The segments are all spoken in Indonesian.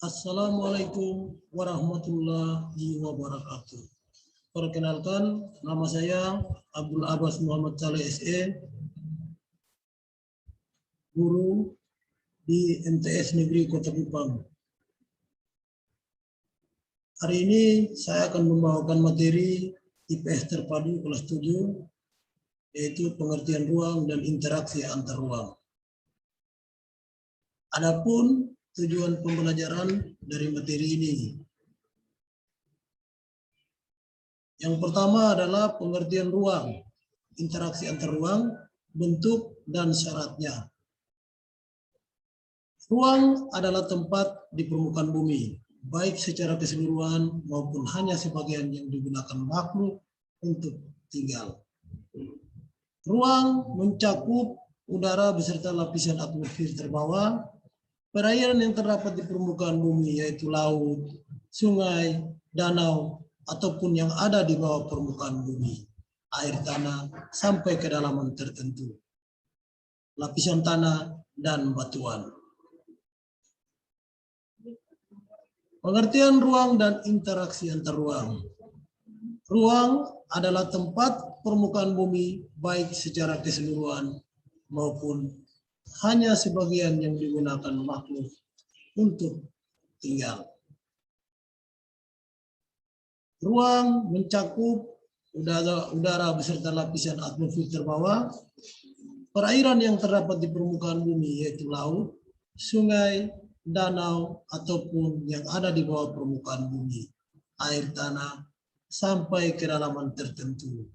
Assalamualaikum warahmatullahi wabarakatuh. Perkenalkan, nama saya Abdul Abbas Muhammad Saleh SE, guru di MTS Negeri Kota Kupang. Hari ini saya akan membawakan materi IPS terpadu kelas 7, yaitu pengertian ruang dan interaksi antar ruang. Adapun tujuan pembelajaran dari materi ini. Yang pertama adalah pengertian ruang, interaksi antar ruang, bentuk dan syaratnya. Ruang adalah tempat di permukaan bumi, baik secara keseluruhan maupun hanya sebagian yang digunakan makhluk untuk tinggal. Ruang mencakup udara beserta lapisan atmosfer terbawah, perairan yang terdapat di permukaan bumi yaitu laut, sungai, danau, ataupun yang ada di bawah permukaan bumi, air tanah sampai kedalaman tertentu, lapisan tanah dan batuan. Pengertian ruang dan interaksi antar ruang. Ruang adalah tempat permukaan bumi baik secara keseluruhan maupun hanya sebagian yang digunakan makhluk untuk tinggal. Ruang mencakup udara beserta lapisan atmosfer terbawah, perairan yang terdapat di permukaan bumi yaitu laut, sungai, danau, ataupun yang ada di bawah permukaan bumi, air tanah, sampai kedalaman tertentu,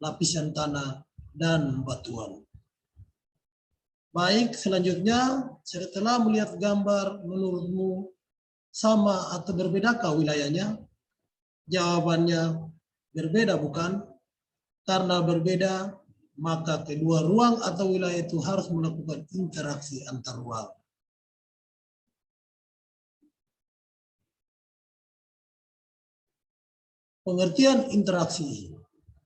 lapisan tanah, dan batuan. Baik, selanjutnya setelah melihat gambar, menurutmu sama atau berbedakah wilayahnya? Jawabannya berbeda, bukan? Karena berbeda, maka kedua ruang atau wilayah itu harus melakukan interaksi antar ruang. Pengertian interaksi.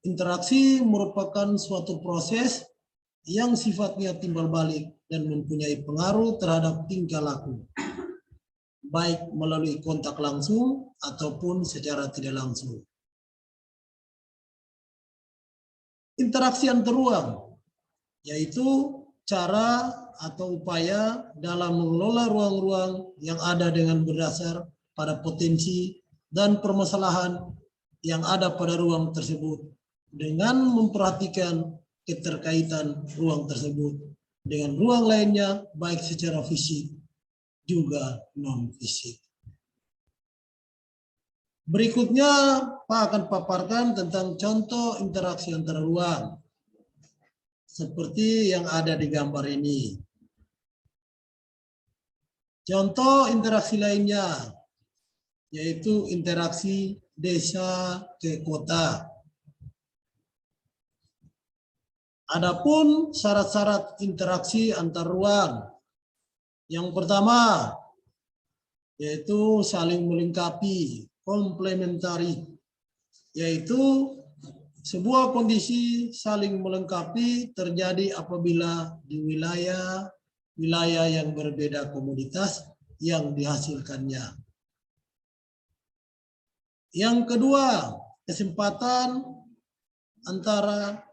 Interaksi merupakan suatu proses yang sifatnya timbal balik dan mempunyai pengaruh terhadap tingkah laku, baik melalui kontak langsung ataupun secara tidak langsung. Interaksi antar ruang, yaitu cara atau upaya dalam mengelola ruang-ruang yang ada dengan berdasar pada potensi dan permasalahan yang ada pada ruang tersebut dengan memperhatikan keterkaitan ruang tersebut dengan ruang lainnya baik secara fisik juga non-fisik. Berikutnya Pak akan paparkan tentang contoh interaksi antara ruang seperti yang ada di gambar ini. Contoh interaksi lainnya yaitu interaksi desa ke kota. Adapun syarat-syarat interaksi antar ruang. Yang pertama yaitu saling melengkapi, komplementari, yaitu sebuah kondisi saling melengkapi terjadi apabila di wilayah yang berbeda komoditas yang dihasilkannya. Yang kedua, kesempatan antara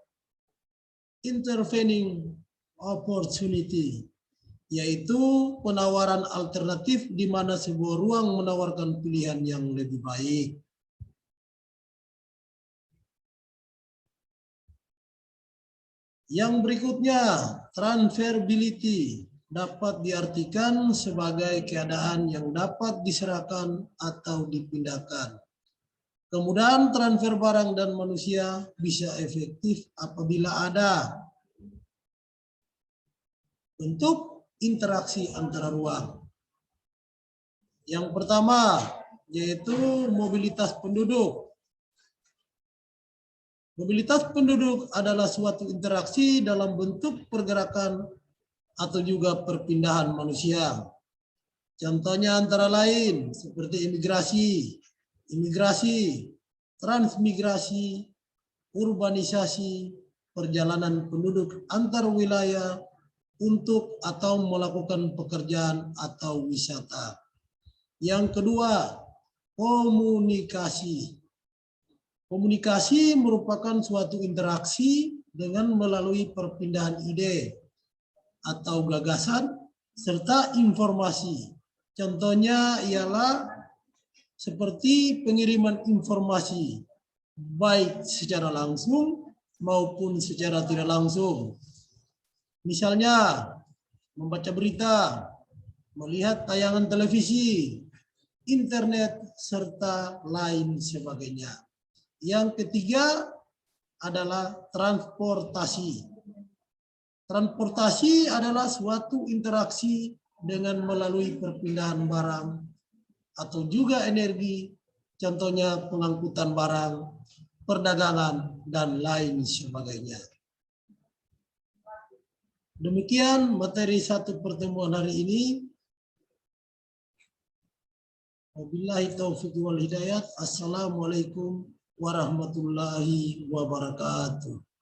intervening opportunity, yaitu penawaran alternatif di mana sebuah ruang menawarkan pilihan yang lebih baik. Yang berikutnya, transferability dapat diartikan sebagai keadaan yang dapat diserahkan atau dipindahkan. Kemudian transfer barang dan manusia bisa efektif apabila ada bentuk interaksi antara ruang. Yang pertama yaitu mobilitas penduduk. Mobilitas penduduk adalah suatu interaksi dalam bentuk pergerakan atau juga perpindahan manusia. Contohnya antara lain seperti imigrasi, transmigrasi, urbanisasi, perjalanan penduduk antar wilayah untuk atau melakukan pekerjaan atau wisata. Yang kedua, komunikasi. Komunikasi merupakan suatu interaksi dengan melalui perpindahan ide atau gagasan serta informasi. Contohnya ialah seperti pengiriman informasi baik secara langsung maupun secara tidak langsung. Misalnya membaca berita, melihat tayangan televisi, internet, serta lain sebagainya. Yang ketiga adalah transportasi. Transportasi adalah suatu interaksi dengan melalui perpindahan barang atau juga energi, contohnya pengangkutan barang, perdagangan, dan lain sebagainya. Demikian materi satu pertemuan hari ini. Wabillahi taufiq wal hidayat. Assalamualaikum warahmatullahi wabarakatuh.